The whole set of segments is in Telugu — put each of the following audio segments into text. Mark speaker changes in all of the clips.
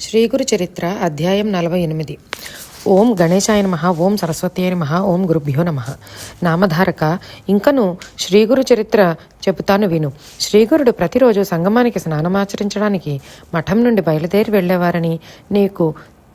Speaker 1: శ్రీగురు చరిత్ర అధ్యాయం 48. ఓం గణేశాయ నమః. ఓం సరస్వత్యై నమః. ఓం గురుభ్యో నమః. నామధారక, ఇంకను శ్రీగురు చరిత్ర చెబుతాను విను. శ్రీగురుడు ప్రతిరోజు సంగమానికి స్నానమాచరించడానికి మఠం నుండి బయలుదేరి వెళ్లేవారని నీకు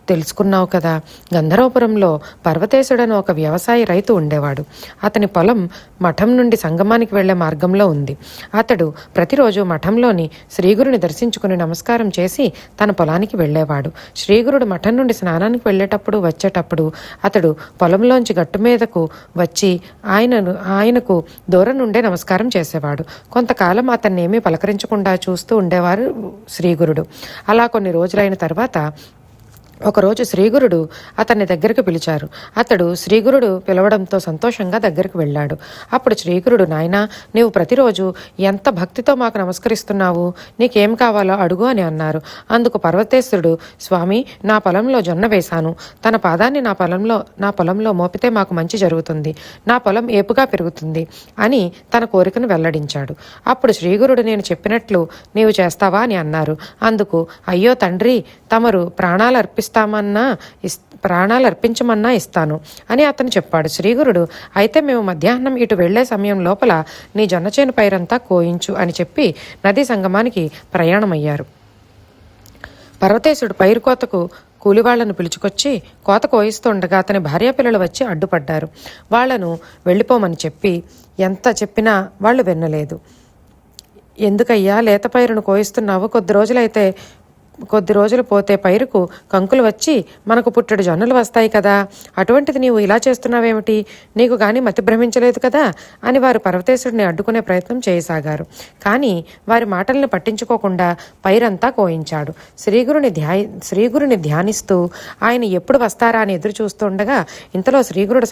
Speaker 1: తెలుసుకున్నావు కదా. గంధర్వపురంలో పర్వతేశుడని ఒక వ్యవసాయ రైతు ఉండేవాడు. అతని పొలం మఠం నుండి సంగమానికి వెళ్లే మార్గంలో ఉంది. అతడు ప్రతిరోజు మఠంలోని శ్రీగురుని దర్శించుకుని నమస్కారం చేసి తన పొలానికి వెళ్లేవాడు. శ్రీగురుడు మఠం నుండి స్నానానికి వెళ్లేటప్పుడు వచ్చేటప్పుడు అతడు పొలంలోంచి గట్టు మీదకు వచ్చి ఆయనకు దూరం నుండే నమస్కారం చేసేవాడు. కొంతకాలం అతన్ని ఏమీ పలకరించకుండా చూస్తూ ఉండేవారు శ్రీగురుడు. అలా కొన్ని రోజులైన తర్వాత ఒకరోజు శ్రీగురుడు అతన్ని దగ్గరికి పిలిచారు. అతడు శ్రీగురుడు పిలవడంతో సంతోషంగా దగ్గరికి వెళ్ళాడు. అప్పుడు శ్రీగురుడు, నాయనా, నీవు ప్రతిరోజు ఎంత భక్తితో మాకు నమస్కరిస్తున్నావు, నీకేం కావాలో అడుగు అని అన్నారు. అందుకు పర్వతేశ్వరుడు, స్వామి, నా పొలంలో జొన్న వేశాను. తన పాదాన్ని నా పొలంలో మోపితే మాకు మంచి జరుగుతుంది, నా పొలం ఏపుగా పెరుగుతుంది అని తన కోరికను వెల్లడించాడు. అప్పుడు శ్రీగురుడు, నేను చెప్పినట్లు నీవు చేస్తావా అని అన్నారు. అందుకు, అయ్యో తండ్రి, తమరు ప్రాణాలు అర్పించమన్నా ఇస్తాను అని అతను చెప్పాడు. శ్రీగురుడు, అయితే మేము మధ్యాహ్నం ఇటు వెళ్లే సమయం లోపల నీ జొన్నచేను పైరంతా కోయించు అని చెప్పి నదీ సంగమానికి ప్రయాణమయ్యారు. పర్వతేశుడు పైరు కోతకు కూలివాళ్లను పిలుచుకొచ్చి కోత కోయిస్తుండగా అతని భార్యాపిల్లలు వచ్చి అడ్డుపడ్డారు. వాళ్లను వెళ్ళిపోమని చెప్పి ఎంత చెప్పినా వాళ్ళు వినలేదు. ఎందుకయ్యా లేత పైరును కోయిస్తున్నావు? కొద్ది రోజులు పోతే పైరుకు కంకులు వచ్చి మనకు పుట్టెడు జొన్నలు వస్తాయి కదా, అటువంటిది నీవు ఇలా చేస్తున్నావేమిటి? నీకు గాని మతి భ్రమించలేదు కదా అని వారు పర్వతేశుడిని అడ్డుకునే ప్రయత్నం చేయసాగారు. కానీ వారి మాటలను పట్టించుకోకుండా పైరంతా కోయించాడు. శ్రీగురుని ధ్యానిస్తూ ఆయన ఎప్పుడు వస్తారా అని ఎదురు చూస్తుండగా ఇంతలో శ్రీగురుడు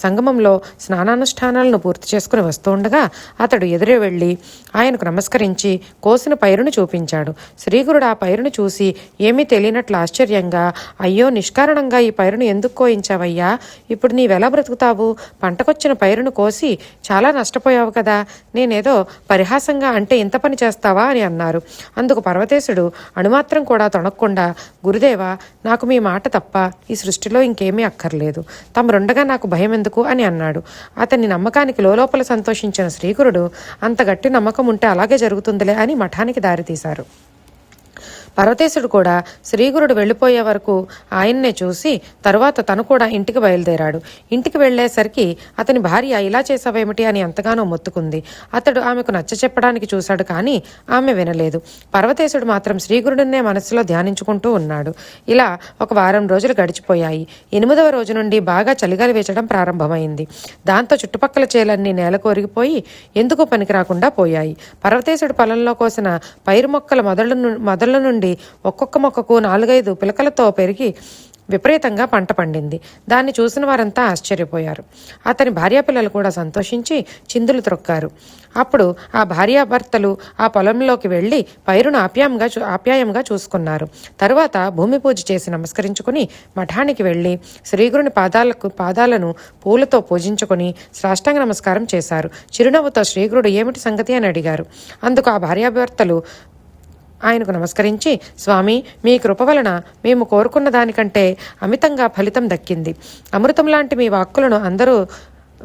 Speaker 1: సంగమంలో స్నానానుష్ఠానాలను పూర్తి చేసుకుని వస్తుండగా అతడు ఎదురే వెళ్ళి ఆయనకు నమస్కరించి కోసిన పైరును చూపించాడు. శ్రీగురుడు ఆ పైరును చూసి ఏమీ తెలియనట్లు ఆశ్చర్యంగా, అయ్యో, నిష్కారణంగా ఈ పైరును ఎందుకు కోయించావయ్యా? ఇప్పుడు నీవెలా బ్రతుకుతావు? పంటకొచ్చిన పైరును కోసి చాలా నష్టపోయావు కదా, నేనేదో పరిహాసంగా అంటే ఇంత పని చేస్తావా అని అన్నారు. అందుకు పర్వతేశుడు అణుమాత్రం కూడా తొణక్కుండా, గురుదేవా, నాకు మీ మాట తప్ప ఈ సృష్టిలో ఇంకేమీ అక్కర్లేదు, తమరుండగా నాకు భయం ఎందుకు అని అన్నాడు. అతని నమ్మకానికి లోపల సంతోషించిన శ్రీగురుడు, అంత గట్టి నమ్మకం ఉంటే అలాగే జరుగుతుందిలే అని మఠానికి దారితీశారు. పర్వతేశుడు కూడా శ్రీగురుడు వెళ్ళిపోయే వరకు ఆయన్నే చూసి తరువాత తను కూడా ఇంటికి బయలుదేరాడు. ఇంటికి వెళ్లేసరికి అతని భార్య ఇలా చేసావేమిటి అని ఎంతగానో మొత్తుకుంది. అతడు ఆమెకు నచ్చ చెప్పడానికి చూశాడు, కానీ ఆమె వినలేదు. పర్వతేశుడు మాత్రం శ్రీగురుడినే మనస్సులో ధ్యానించుకుంటూ ఉన్నాడు. ఇలా ఒక వారం రోజులు గడిచిపోయాయి. 8వ రోజు నుండి బాగా చలిగాలి వీచడం ప్రారంభమైంది. దాంతో చుట్టుపక్కల చేలన్నీ నేల కోరిగిపోయి ఎందుకు పనికి రాకుండా పోయాయి. పర్వతేశుడు పొలంలో కోసిన పైరు మొక్కల మొదళ్ల నుండి ఒక్కొక్క మొక్కకు 4-5 పిలకలతో పెరిగి విపరీతంగా పంట పండింది. దాన్ని చూసిన వారంతా ఆశ్చర్యపోయారు. అతని భార్యాపిల్లలు కూడా సంతోషించి చిందులు త్రొక్కారు. అప్పుడు ఆ భార్యాభర్తలు ఆ పొలంలోకి వెళ్లి పైరును ఆప్యాయంగా చూసుకున్నారు. తరువాత భూమి పూజ చేసి నమస్కరించుకుని మఠానికి వెళ్లి శ్రీగురుని పాదాలను పూలతో పూజించుకుని సాష్టాంగ నమస్కారం చేశారు. చిరునవ్వుతో శ్రీగురుడు, ఏమిటి సంగతి అని అడిగారు. అందుకు ఆ భార్యాభర్తలు ఆయనకు నమస్కరించి, స్వామి, మీ కృప వలన మేము కోరుకున్న దానికంటే అమితంగా ఫలితం దక్కింది. అమృతం లాంటి మీ వాక్కులను అందరూ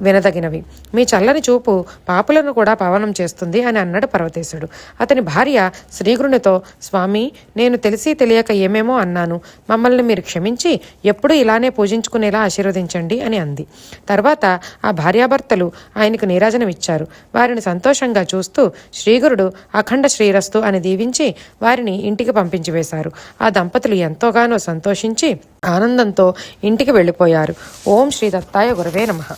Speaker 1: వినదగినవి. మీ చల్లని చూపు పాపులను కూడా పావనం చేస్తుంది అని అన్నాడు పర్వతేశుడు. అతని భార్య శ్రీగురునితో, స్వామి, నేను తెలిసి తెలియక ఏమేమో అన్నాను, మమ్మల్ని మీరు క్షమించి ఎప్పుడూ ఇలానే పూజించుకునేలా ఆశీర్వదించండి అని అంది. తర్వాత ఆ భార్యాభర్తలు ఆయనకు నీరాజనమిచ్చారు. వారిని సంతోషంగా చూస్తూ శ్రీగురుడు అఖండ శ్రీరస్తు అని దీవించి వారిని ఇంటికి పంపించి వేశారు. ఆ దంపతులు ఎంతోగానో సంతోషించి ఆనందంతో ఇంటికి వెళ్ళిపోయారు. ఓం శ్రీ దత్తాయ గురవే నమః.